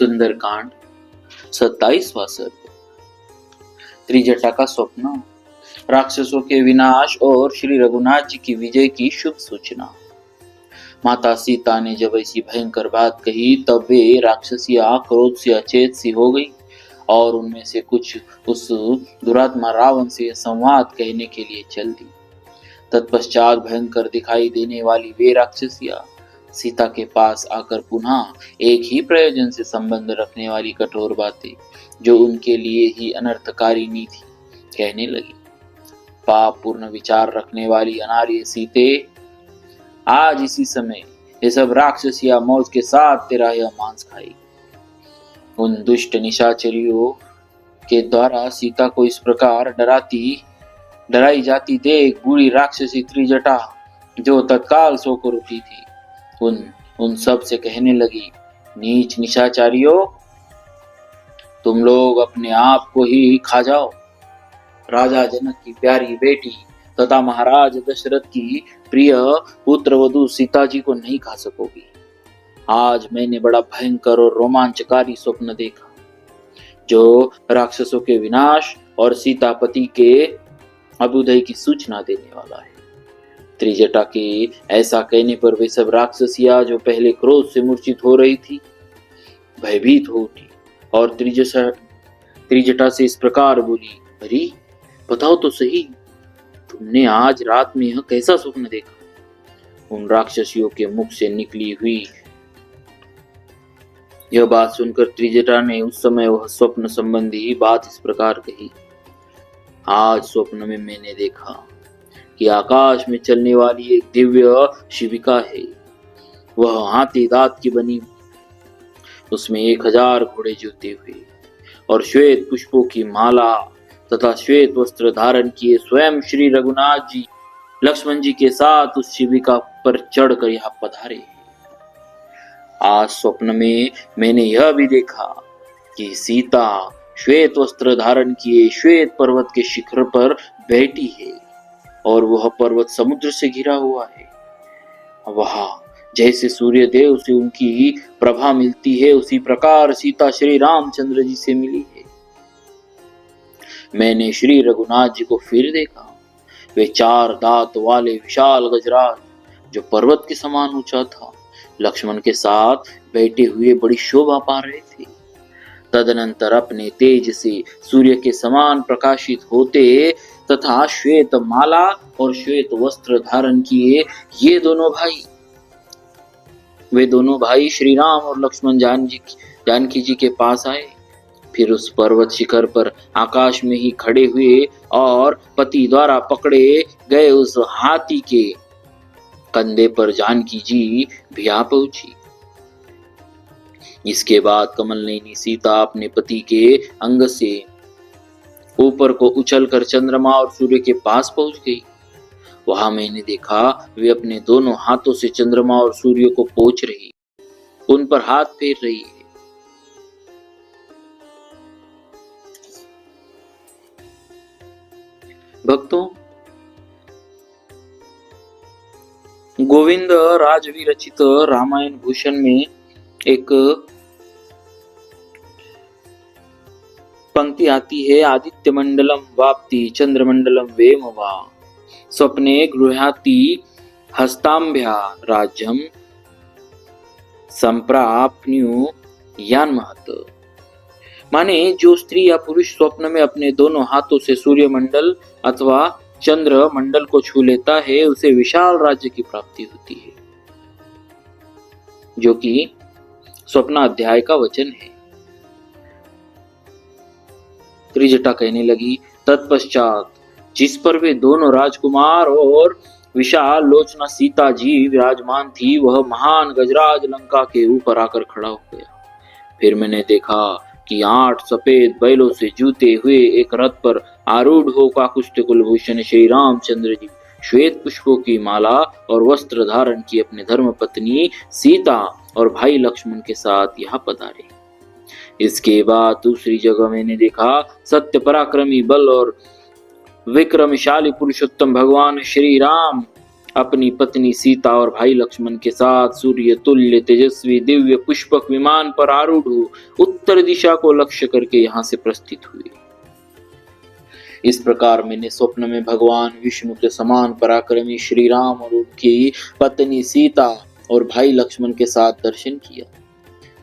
सुंदरकांड 27वां सर्ग। त्रिजटा का स्वप्न, राक्षसों के विनाश और श्री रघुनाथ जी की विजय की शुभ सूचना। माता सीता ने जब ऐसी भयंकर बात कही तब वे राक्षसियां क्रोध से अचेत सी हो गई और उनमें से कुछ उस दुरात्मा रावण से संवाद कहने के लिए चल दी। तत्पश्चात भयंकर दिखाई देने वाली वे राक्षसियां सीता के पास आकर पुनः एक ही प्रयोजन से संबंध रखने वाली कठोर बातें, जो उनके लिए ही अनर्थकारिणी थी, कहने लगी। पाप पूर्ण विचार रखने वाली अनार्य सीते, आज इसी समय ये सब राक्षसियां मौज के साथ तेरा यह मांस खाई। उन दुष्ट निशाचरियों के द्वारा सीता को इस प्रकार डराई जाती देख बूढ़ी राक्षसी त्रिजटा, जो तत्काल सोकर उठी थी, उन सब से कहने लगी, नीच निशाचारियों, तुम लोग अपने आप को ही खा जाओ। राजा जनक की प्यारी बेटी तथा महाराज दशरथ की प्रिय पुत्र वधू सीता जी को नहीं खा सकोगी। आज मैंने बड़ा भयंकर और रोमांचकारी स्वप्न देखा, जो राक्षसों के विनाश और सीतापति के अभ्युदय की सूचना देने वाला है। त्रिजटा के ऐसा कहने पर वे सब राक्षसियां, जो पहले क्रोध से मूर्छित हो रही थी, भयभीत हो उठी और त्रिजटा से इस प्रकार बोली, अरे बताओ तो सही, तुमने आज रात में यह कैसा स्वप्न देखा? उन राक्षसियों के मुख से निकली हुई यह बात सुनकर त्रिजटा ने उस समय वह स्वप्न संबंधी बात इस प्रकार कही। आज स्वप्न में मैंने देखा कि आकाश में चलने वाली एक दिव्य शिविका है। वह हाथी दांत की बनी, उसमें 1000 घोड़े जुते हुए और श्वेत पुष्पों की माला तथा श्वेत वस्त्र धारण किए स्वयं श्री रघुनाथ जी लक्ष्मण जी के साथ उस शिविका पर चढ़कर यहाँ पधारे। आज स्वप्न में मैंने यह भी देखा कि सीता श्वेत वस्त्र धारण किए श्वेत पर्वत के शिखर पर बैठी है और वह पर्वत समुद्र से घिरा हुआ है। वहां जैसे सूर्य देव से उनकी प्रभा मिलती है, उसी प्रकार सीता श्री रामचंद्र जी से मिली है। मैंने श्री रघुनाथ जी को फिर देखा। वे 4 दांत वाले विशाल गजराज, जो पर्वत के समान ऊंचा था, लक्ष्मण के साथ बैठे हुए बड़ी शोभा पा रहे थे। तदनंतर अपने तेज से सूर्य के समान प्रकाशित होते तथा श्वेत माला और श्वेत वस्त्र धारण किए वे दोनों भाई श्री राम और लक्ष्मण जानकी जी के पास आए। फिर उस पर्वत शिखर पर आकाश में ही खड़े हुए और पति द्वारा पकड़े गए उस हाथी के कंधे पर जानकी जी भी आ पहुंची। इसके बाद कमल नयनी सीता अपने पति के अंग से ऊपर को उछलकर चंद्रमा और सूर्य के पास पहुंच गई। वहां मैंने देखा वे अपने दोनों हाथों से चंद्रमा और सूर्य को पोंछ रही, उन पर हाथ फेर रही है। भक्तों, गोविंद राजवी रचित रामायण भूषण में एक पंक्ति आती है, आदित्य मंडलम वाप्ति चंद्रमंडलम वेम वा स्वप्ने गृह्याति हस्ताम्भ्या राज्यम संप्राप्नु यान्महत। माने जो स्त्री या पुरुष स्वप्न में अपने दोनों हाथों से सूर्य मंडल अथवा चंद्र मंडल को छू लेता है, उसे विशाल राज्य की प्राप्ति होती है, जो कि स्वप्न अध्याय का वचन है। त्रिजटा कहने लगी, तत्पश्चात जिस पर वे दोनों राजकुमार और विशाल लोचना सीता जी विराजमान थी, वह महान गजराज लंका के ऊपर आकर खड़ा हो गया। फिर मैंने देखा कि 8 सफेद बैलों से जूते हुए एक रथ पर आरूढ़ हो काकुस्थ कुलभूषण श्री रामचंद्र जी श्वेत पुष्पों की माला और वस्त्र धारण की अपने धर्म पत्नी सीता और भाई लक्ष्मण के साथ यहाँ पधारे। इसके बाद दूसरी जगह मैंने देखा सत्य पराक्रमी बल और विक्रमशाली पुरुषोत्तम भगवान श्री राम अपनी पत्नी सीता और भाई लक्ष्मण के साथ सूर्य तुल्य तेजस्वी दिव्य पुष्पक विमान पर आरूढ़ हो उत्तर दिशा को लक्ष्य करके यहाँ से प्रस्थित हुए। इस प्रकार मैंने स्वप्न में भगवान विष्णु के समान पराक्रमी श्री राम और उनकी पत्नी सीता और भाई लक्ष्मण के साथ दर्शन किया।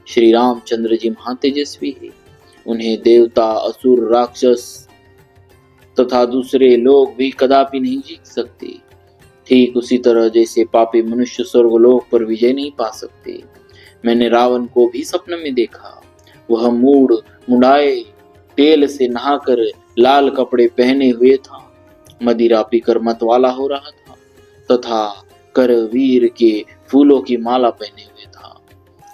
श्री रामचंद्र जी महा तेजस्वी है, उन्हें देवता, असुर, राक्षस तथा दूसरे लोग भी कदापि नहीं जीत सकते। ठीक उसी तरह जैसे पापी मनुष्य स्वर्गलोक पर विजय नहीं पा सकते। मैंने रावण को भी स्वप्न में देखा। वह मुंडाए तेल से नहाकर लाल कपड़े पहने हुए था, मदिरा पीकर मतवाला हो रहा था तथा करवीर के फूलों की माला पहने हुए था।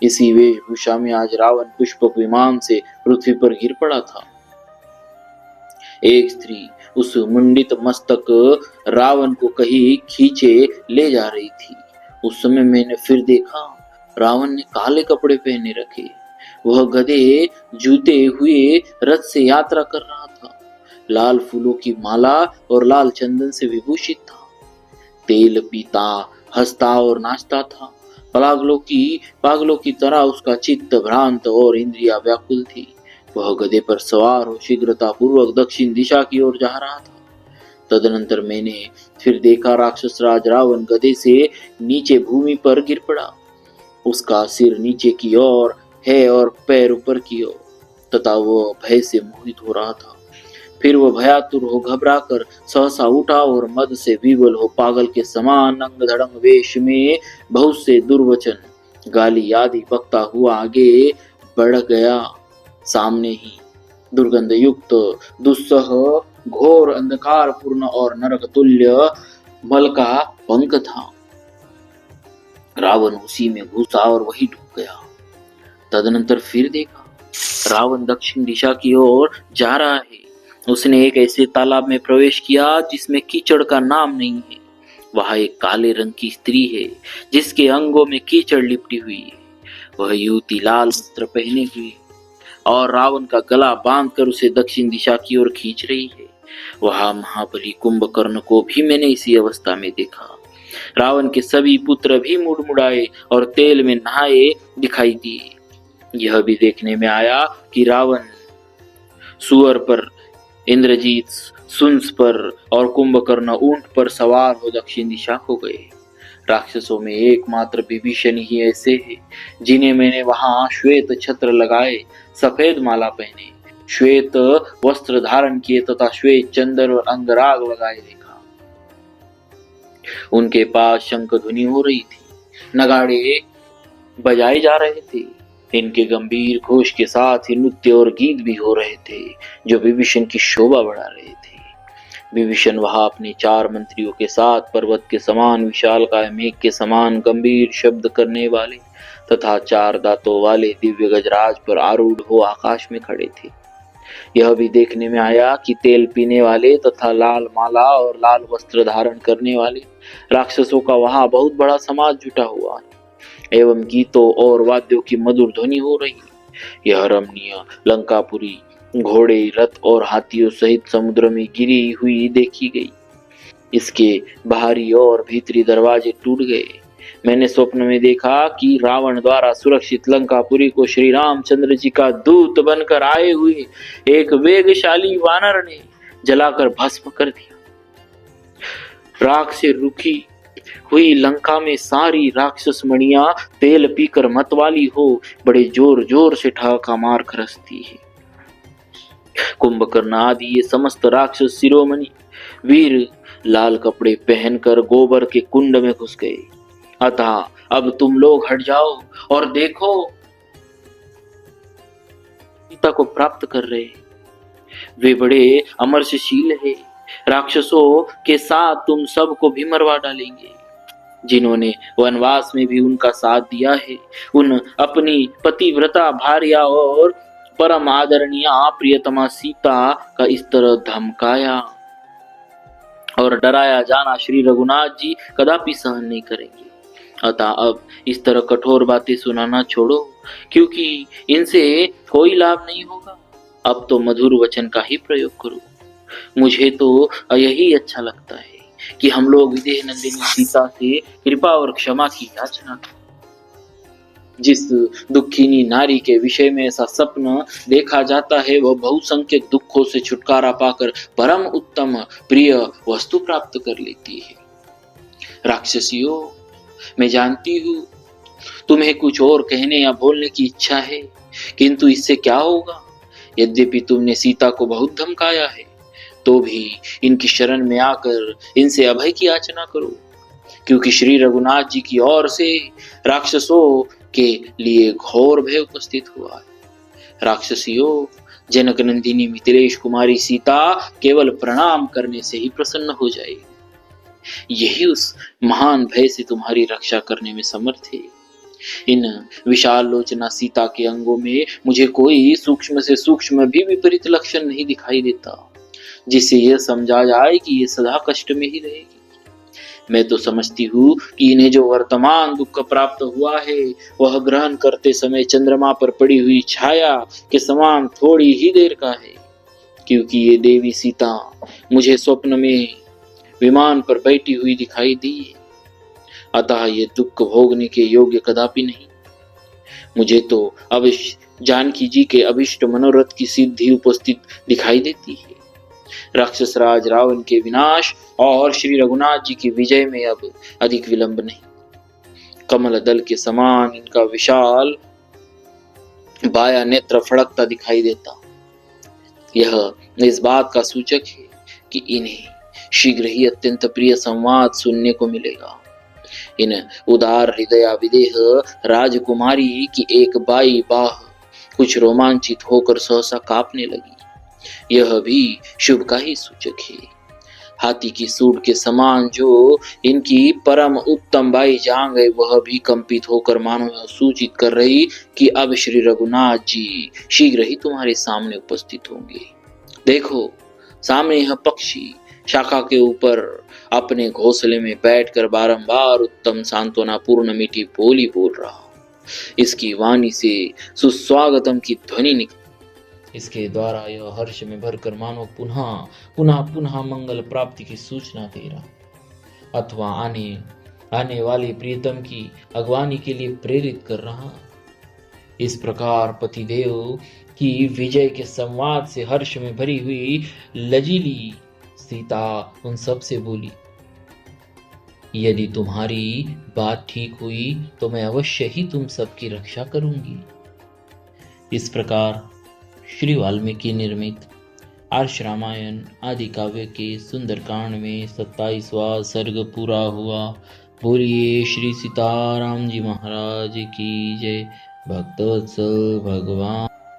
इसी वेशभूषा में आज रावण पुष्पक विमान से पृथ्वी पर गिर पड़ा था। एक स्त्री उस मुंडित मस्तक रावण को कहीं खींचे ले जा रही थी। उस समय मैंने फिर देखा, रावण ने काले कपड़े पहने रखे। वह गधे जूते हुए रथ से यात्रा कर रहा था, लाल फूलों की माला और लाल चंदन से विभूषित था। तेल पीता, हंसता और नाचता था। पागलों की तरह उसका चित्त भ्रांत और इंद्रिया व्याकुल थी। वह गधे पर सवार हो शीघ्रता पूर्वक दक्षिण दिशा की ओर जा रहा था। तदनंतर मैंने फिर देखा, राक्षस राज रावण गधे से नीचे भूमि पर गिर पड़ा। उसका सिर नीचे की ओर है और पैर ऊपर की ओर, तथा वह भय से मोहित हो रहा था। फिर वह भयातुर हो घबराकर सहसा उठा और मद से विवल हो पागल के समान अंग धड़ंग वेश में बहुत से दुर्वचन गाली आदि बकता हुआ आगे बढ़ गया। सामने ही दुर्गंध युक्त दुस्सह घोर अंधकार पूर्ण और नरक तुल्य मल का पंख था। रावण उसी में घुसा और वही डूब गया। तदनंतर फिर देखा, रावण दक्षिण दिशा की ओर जा रहा है। उसने एक ऐसे तालाब में प्रवेश किया जिसमें कीचड़ का नाम नहीं है। वहां एक काले रंग की स्त्री है जिसके अंगों में कीचड़ लिपटी हुई है। वह युवती लाल वस्त्र पहने हुई और रावण का गला बांधकर उसे दक्षिण दिशा की ओर खींच रही है। वहां महाबली कुंभकर्ण को भी मैंने इसी अवस्था में देखा। रावण के सभी पुत्र भी मुड़मुड़ाए और तेल में नहाए दिखाई दिए। यह भी देखने में आया कि रावण सुअर पर, इंद्रजीत सुंस पर और कुंभकर्ण ऊंट पर सवार हो दक्षिण दिशा को गए। राक्षसों में एकमात्र विभीषण ही ऐसे हैं जिन्हें मैंने वहां श्वेत छत्र लगाए, सफेद माला पहने, श्वेत वस्त्र धारण किए तथा श्वेत चंदन और अंगराग लगाए देखा। उनके पास शंख ध्वनि हो रही थी, नगाड़े बजाए जा रहे थे। इनके गंभीर घोष के साथ ही नृत्य और गीत भी हो रहे थे जो विभीषण की शोभा बढ़ा रहे थे। विभीषण वहां अपने 4 मंत्रियों के साथ पर्वत के समान विशालकाय मेघ के समान गंभीर शब्द करने वाले तथा 4 दांतों वाले दिव्य गजराज पर आरूढ़ हो आकाश में खड़े थे। यह भी देखने में आया कि तेल पीने वाले तथा लाल माला और लाल वस्त्र धारण करने वाले राक्षसों का वहां बहुत बड़ा समाज जुटा हुआ है एवं गीतों और वाद्यों की मधुर ध्वनि हो रही। यह रमणीय लंकापुरी घोड़े, रथ और हाथियों सहित समुद्र में गिरी हुई देखी गई। इसके बाहरी और भीतरी दरवाजे टूट गए। मैंने स्वप्न में देखा कि रावण द्वारा सुरक्षित लंकापुरी को श्री रामचंद्र जी का दूत बनकर आए हुए एक वेगशाली वानर ने जलाकर भस्म कर दिया। राख से रुखी हुई लंका में सारी राक्षस मणियां तेल पीकर मतवाली हो बड़े जोर जोर से ठहाका मार खरसती है। कुंभकर्ण आदि ये समस्त राक्षस शिरोमणि वीर लाल कपड़े पहनकर गोबर के कुंड में घुस गए। अतः अब तुम लोग हट जाओ और देखो, सीता को प्राप्त कर रहे। वे बड़े अमर्षशील है। राक्षसों के साथ तुम सबको भी मरवा डालेंगे। जिन्होंने वनवास में भी उनका साथ दिया है, उन अपनी पतिव्रता भार्या और परम आदरणीय प्रियतमा सीता का इस तरह धमकाया और डराया जाना श्री रघुनाथ जी कदापि सहन नहीं करेंगे। अतः अब इस तरह कठोर बातें सुनाना छोड़ो, क्योंकि इनसे कोई लाभ नहीं होगा। अब तो मधुर वचन का ही प्रयोग करो। मुझे तो यही अच्छा लगता है कि हम लोग विदेह नंदिनी सीता से कृपा और क्षमा की याचना करें। जिस दुखिनी नारी के विषय में ऐसा स्वप्न देखा जाता है, वह बहुसंख्यक दुखों से छुटकारा पाकर परम उत्तम प्रिय वस्तु प्राप्त कर लेती है। राक्षसियों, मैं जानती हूँ तुम्हें कुछ और कहने या बोलने की इच्छा है, किंतु इससे क्या होगा? यद्यपि तुमने सीता को बहुत धमकाया है, तो भी इनकी शरण में आकर इनसे अभय की याचना करो, क्योंकि श्री रघुनाथ जी की ओर से राक्षसों के लिए घोर भय उपस्थित हुआ है। राक्षसियों, जनक नंदिनी मिथिलेश कुमारी सीता केवल प्रणाम करने से ही प्रसन्न हो जाएगी। यही उस महान भय से तुम्हारी रक्षा करने में समर्थ है। इन विशाल लोचना सीता के अंगों में मुझे कोई सूक्ष्म से सूक्ष्म भी विपरीत लक्षण नहीं दिखाई देता, जिससे यह समझा जाए कि ये सदा कष्ट में ही रहेगी। मैं तो समझती हूँ कि इन्हें जो वर्तमान दुख प्राप्त हुआ है, वह ग्रहण करते समय चंद्रमा पर पड़ी हुई छाया के समान थोड़ी ही देर का है, क्योंकि ये देवी सीता मुझे स्वप्न में विमान पर बैठी हुई दिखाई दी है। अतः ये दुख भोगने के योग्य कदापि नहीं। मुझे तो अवश्य जानकी जी के अभिष्ट मनोरथ की सिद्धि उपस्थित दिखाई देती है। राक्षस राज रावण के विनाश और श्री रघुनाथ जी की विजय में अब अधिक विलंब नहीं। कमल दल के समान इनका विशाल बाया नेत्र फड़कता दिखाई देता। यह इस बात का सूचक है कि इन्हें शीघ्र ही अत्यंत प्रिय संवाद सुनने को मिलेगा। इन उदार हृदया विदेह राजकुमारी की एक बाई बाह कुछ रोमांचित होकर सहसा कांपने लगी। यह भी शुभ का ही सूचक है। हाथी की सूंड के समान जो इनकी परम उत्तम बाई जांग है, वह भी कंपित होकर मानो यह सूचित कर रही कि अब श्री रघुनाथ जी शीघ्र ही तुम्हारे सामने उपस्थित होंगे। देखो, सामने यह पक्षी शाखा के ऊपर अपने घोंसले में बैठकर बारंबार उत्तम सांत्वना पूर्ण मीठी बोली बोल रहा। इसकी वाणी से सुस्वागतम की ध्वनि निकल, इसके द्वारा यह हर्ष में भरकर मानो पुनः मंगल प्राप्ति की सूचना दे रहा, अथवा आने वाले प्रियतम की अगवानी के लिए प्रेरित कर रहा। इस प्रकार पतिदेव की विजय के संवाद से हर्ष में भरी हुई लजीली सीता उन सब से बोली, यदि तुम्हारी बात ठीक हुई तो मैं अवश्य ही तुम सबकी रक्षा करूंगी। इस प्रकार श्री वाल्मीकि निर्मित आर्ष रामायण आदि काव्य के सुंदरकांड में 27वां सर्ग पूरा हुआ। बोलिए श्री सीताराम जी महाराज की जय। भक्तवत्सल भगवान।